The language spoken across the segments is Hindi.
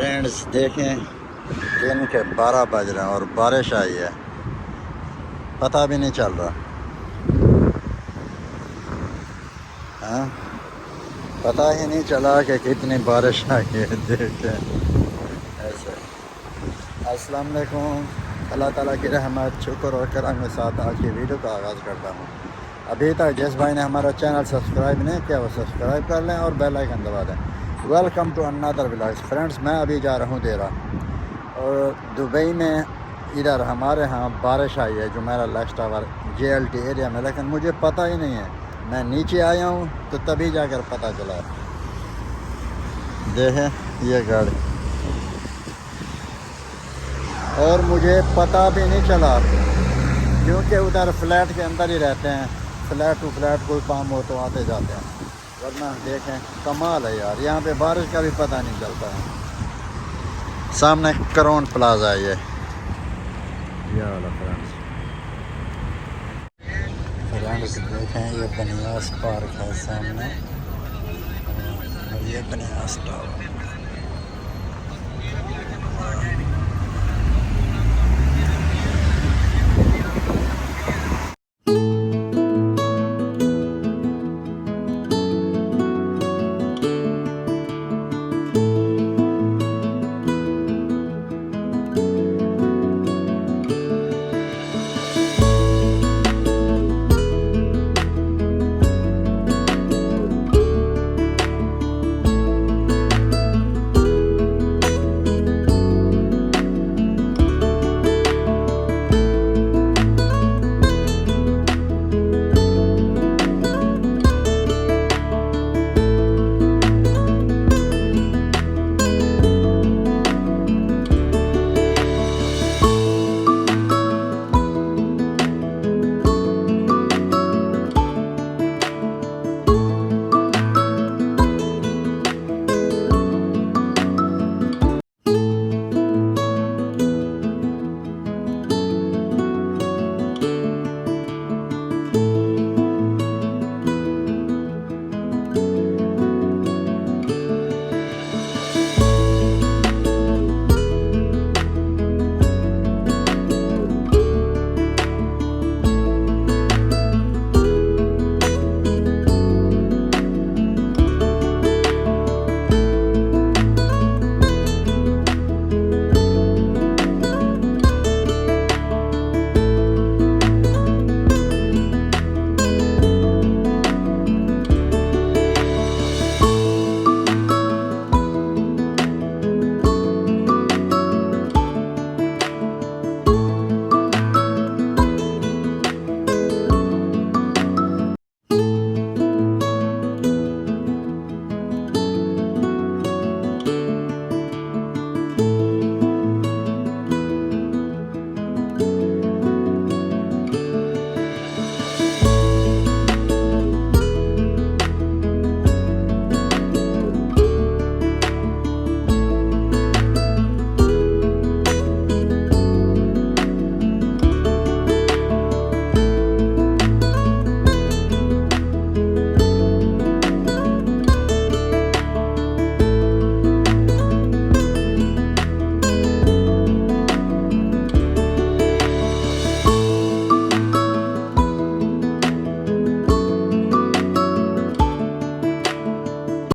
फ्रेंड्स देखें दिन के 12 बज रहे हैं और बारिश आई है, पता भी नहीं चल रहा। हाँ, पता ही नहीं चला कि कितनी बारिश आई है। देखें ऐसे। अस्सलाम वालेकुम। अल्लाह ताला की रहमत शुक्र और करम के साथ आज की वीडियो का आगाज़ करता हूँ। अभी तक जिस भाई ने हमारा चैनल सब्सक्राइब नहीं किया वो सब्सक्राइब कर लें और बेल आइकन दबा दें। Welcome to another vlogs. Friends मैं अभी जा रहा हूँ देरा और दुबई में इधर हमारे यहाँ बारिश आई है जो मेरा लैक्स टावर JLT एरिया में, लेकिन मुझे पता ही नहीं है। मैं नीचे आया हूँ तो तभी जाकर पता चला। देखें ये गाड़ी, और मुझे पता भी नहीं चला क्योंकि उधर फ्लैट के अंदर ही रहते हैं। फ्लैट टू फ्लैट कोई काम हो तो आते जाते हैं, वरना देखें कमाल है यार, यहाँ पे बारिश का भी पता नहीं चलता है। सामने करोन प्लाजा है ये वाला। फ्रेंड्स देखें ये बनियास पार्क है सामने और ये बनियास टावर।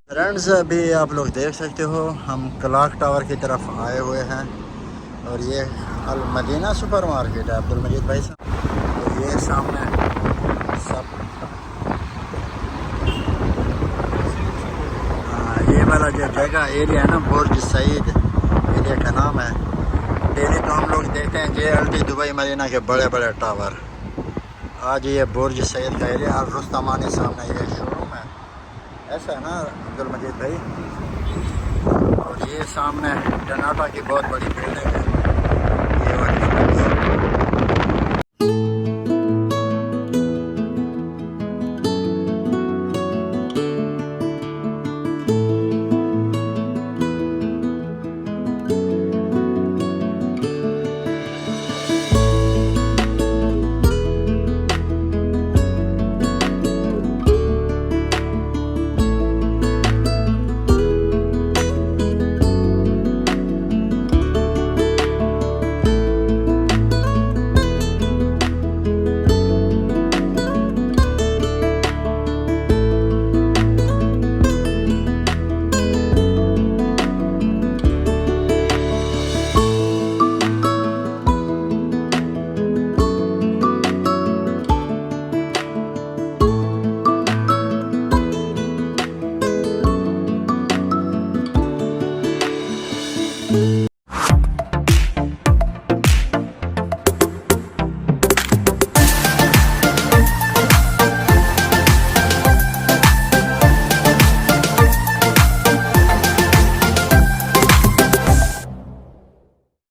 फ्रेंड्स अभी आप लोग देख सकते हो हम क्लॉक टावर की तरफ आए हुए हैं और ये अल मदीना सुपर मार्केट है अब्दुल मजीद भाई साहब। और ये सामने सब ये वाला जो जगह एरिया है ना बुर्ज सईद एरिया का नाम है। डेली तो हम लोग देखते हैं JLT दुबई मदीना के बड़े बड़े टावर। आज ये बुर्ज सईद का एरिया और रुस्तमानी सामने ये शोरूम है, ऐसा है ना अब्दुल मजीद भाई। और ये सामने टनाटा की बहुत बड़ी बिल्डिंग है।